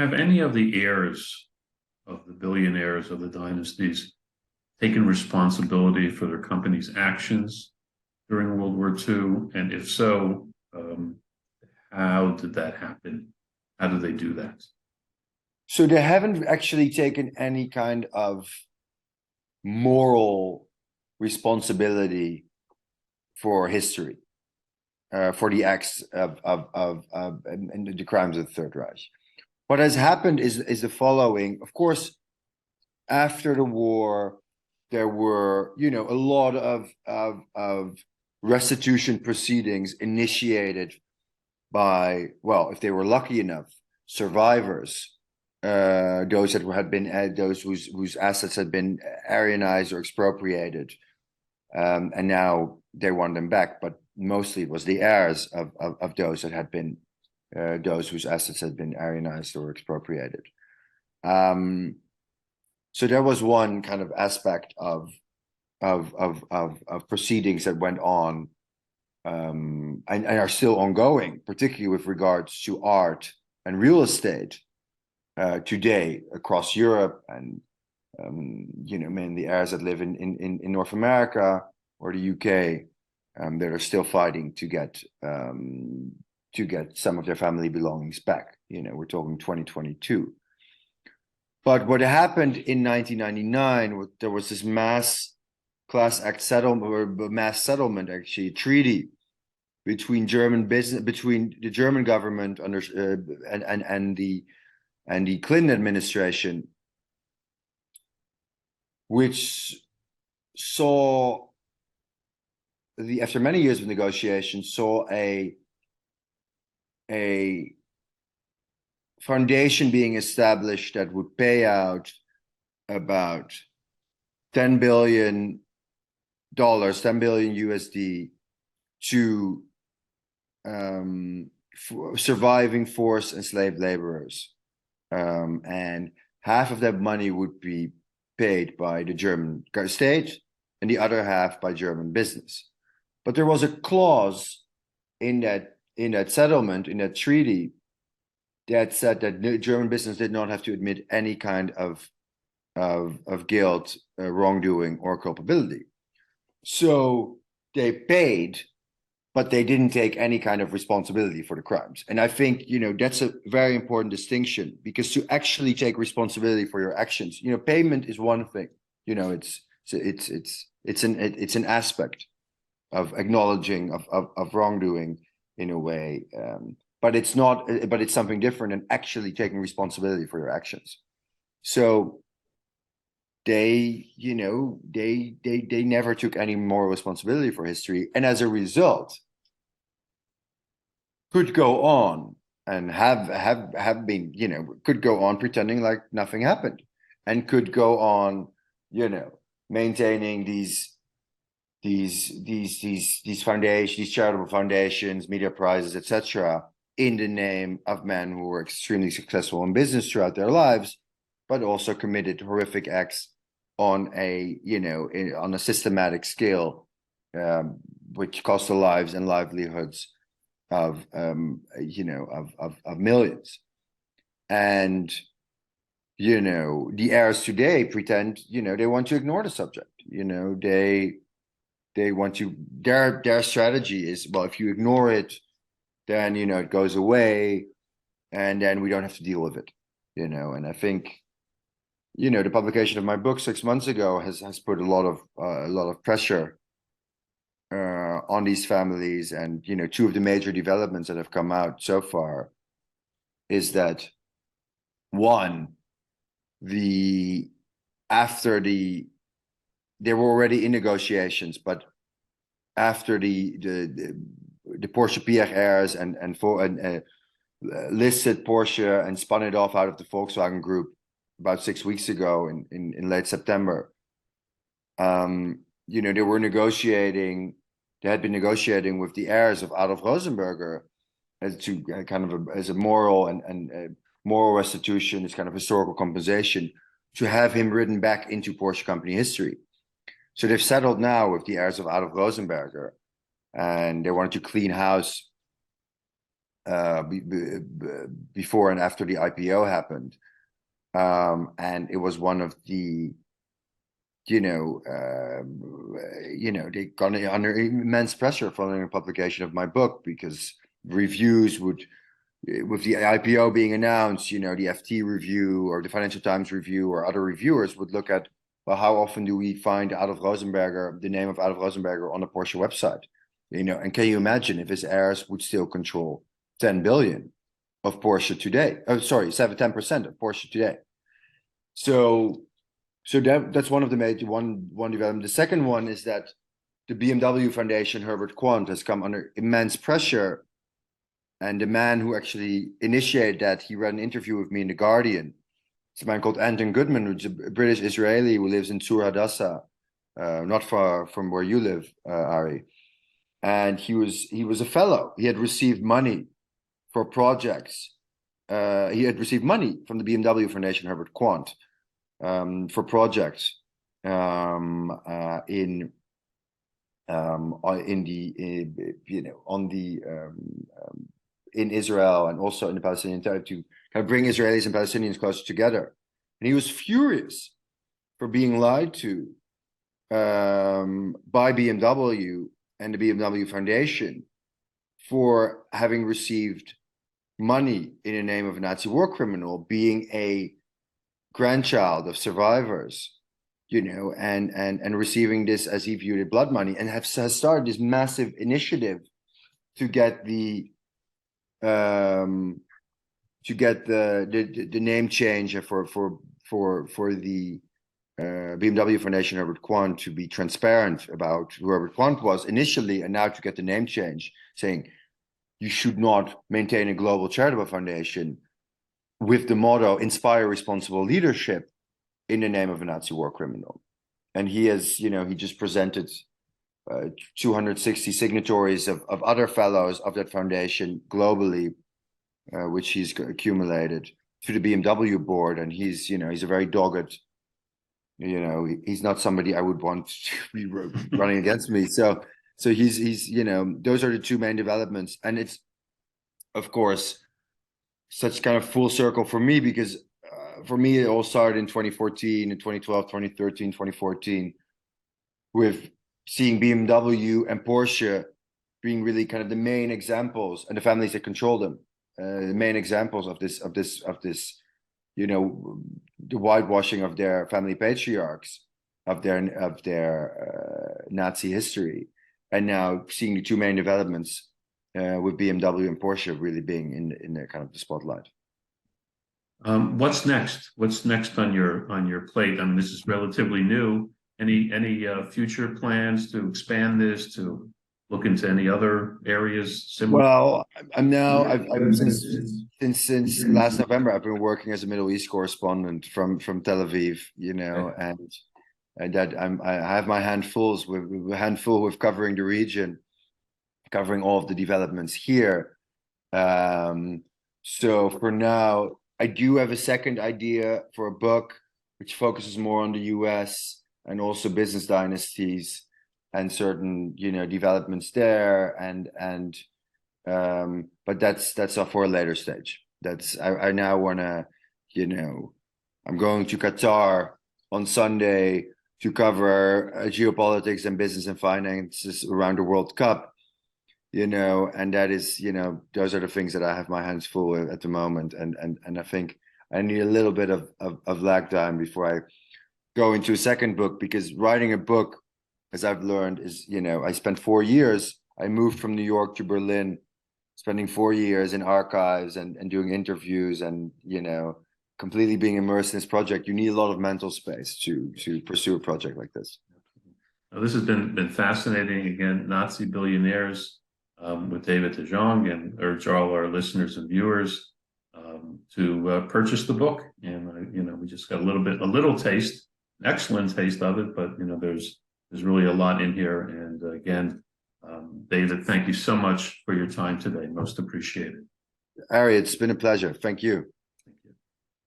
Have any of the heirs of the billionaires of the dynasties taken responsibility for their company's actions during World War II? And if so, how did that happen? How did they do that? So they haven't actually taken any kind of moral responsibility for history, for the acts of and the crimes of the Third Reich. What has happened is the following. Of course, after the war, there were, a lot of restitution proceedings initiated by, well, if they were lucky enough, survivors, those that had been those whose assets had been Aryanized or expropriated, and now they want them back. But mostly it was the heirs of those that had been those whose assets had been Aryanized or expropriated. So there was one kind of aspect of proceedings that went on, and are still ongoing, particularly with regards to art and real estate today across Europe, and mainly heirs that live in North America or the UK, that are still fighting to get some of their family belongings back. We're talking 2022. But what happened in 1999, there was this mass class act settlement, or mass settlement, actually, a treaty between between the German government under and the Clinton administration, which saw after many years of negotiations, saw a foundation being established that would pay out about $10 billion, 10 billion USD to surviving forced enslaved laborers. And half of that money would be paid by the German state and the other half by German business. But there was a clause in that settlement, in that treaty, that said that German business did not have to admit any kind of guilt, wrongdoing, or culpability. So they paid, but they didn't take any kind of responsibility for the crimes. And I think, that's a very important distinction, because to actually take responsibility for your actions, payment is one thing. It's an aspect of acknowledging of wrongdoing in a way. But it's not. But it's something different than actually taking responsibility for your actions. So they never took any moral responsibility for history, and as a result, could go on and have been, could go on pretending like nothing happened, and could go on, maintaining these foundations, these charitable foundations, media prizes, etc., in the name of men who were extremely successful in business throughout their lives, but also committed horrific acts on a systematic scale, which cost the lives and livelihoods of millions. And the heirs today pretend they want to ignore the subject. They want to, their strategy is, well, if you ignore it, then it goes away, and then we don't have to deal with it. And I think the publication of my book 6 months ago has put a lot of pressure on these families. And two of the major developments that have come out so far is that, one, there were already in negotiations, but after the Porsche Pierre heirs and listed Porsche and spun it off out of the Volkswagen Group about 6 weeks ago in late September, they were negotiating. They had been negotiating with the heirs of Adolf Rosenberger as a moral and moral restitution, this kind of historical compensation, to have him written back into Porsche company history. So they've settled now with the heirs of Adolf Rosenberger, and they wanted to clean house before and after the IPO happened. And it was one of the, they got under immense pressure following the publication of my book, because reviews would, with the IPO being announced, the FT review or the Financial Times review or other reviewers would look at, well, how often do we find Adolf Rosenberger, the name of Adolf Rosenberger, on the Porsche website? And can you imagine if his heirs would still control 10 billion of Porsche today? Oh, sorry, 10% of Porsche today. So that's one of the major one development. The second one is that the BMW Foundation, Herbert Quandt, has come under immense pressure. And the man who actually initiated that, he read an interview with me in The Guardian. It's a man called Anton Goodman, who's a British Israeli who lives in Tzur Hadassah, not far from where you live, Ari. And he was a fellow. He had received money for projects. He had received money from the BMW Foundation, Herbert Quandt, for projects in Israel and also in the Palestinian territory, to kind of bring Israelis and Palestinians closer together. And he was furious for being lied to by BMW and the BMW Foundation for having received money in the name of a Nazi war criminal, being a grandchild of survivors, and receiving this, as he viewed it, blood money, and has started this massive initiative to get the name change for the BMW Foundation, Herbert Quandt, to be transparent about who Herbert Quandt was initially, and now to get the name change, saying you should not maintain a global charitable foundation with the motto "Inspire Responsible Leadership" in the name of a Nazi war criminal. And he has, he just presented 260 signatories of other fellows of that foundation globally, which he's accumulated, to the BMW board. And he's a very dogged, he's not somebody I would want to be running against me. So he's those are the two main developments. And it's, of course, such kind of full circle for me, because for me, it all started in 2014, in 2012, 2013, 2014, with seeing BMW and Porsche being really kind of the main examples, and the families that control them, the main examples of this, the whitewashing of their family patriarchs, of their Nazi history, and now seeing the two main developments with BMW and Porsche really being in the kind of the spotlight. What's next? What's next on your plate? I mean, this is relatively new. Any future plans to expand this, to look into any other areas similar? Well, I've since last November, I've been working as a Middle East correspondent from Tel Aviv, and that I have my handfuls with covering the region, covering all of the developments here. So for now, I do have a second idea for a book which focuses more on the US and also business dynasties and certain, developments there. But that's for a later stage. I now want to, I'm going to Qatar on Sunday to cover geopolitics and business and finances around the World Cup. And that is, those are the things that I have my hands full with at the moment. And I think I need a little bit of lag time before I go into a second book, because writing a book, as I've learned, is, I spent 4 years. I moved from New York to Berlin, spending 4 years in archives and doing interviews and, completely being immersed in this project. You need a lot of mental space to pursue a project like this. This has been fascinating. Again, Nazi Billionaires, with David de Jong, and urge all our listeners and viewers to purchase the book. And we just got a little taste, excellent taste of it, but there's really a lot in here. And again, David, thank you so much for your time today. Most appreciated. Ari, it's been a pleasure. Thank you.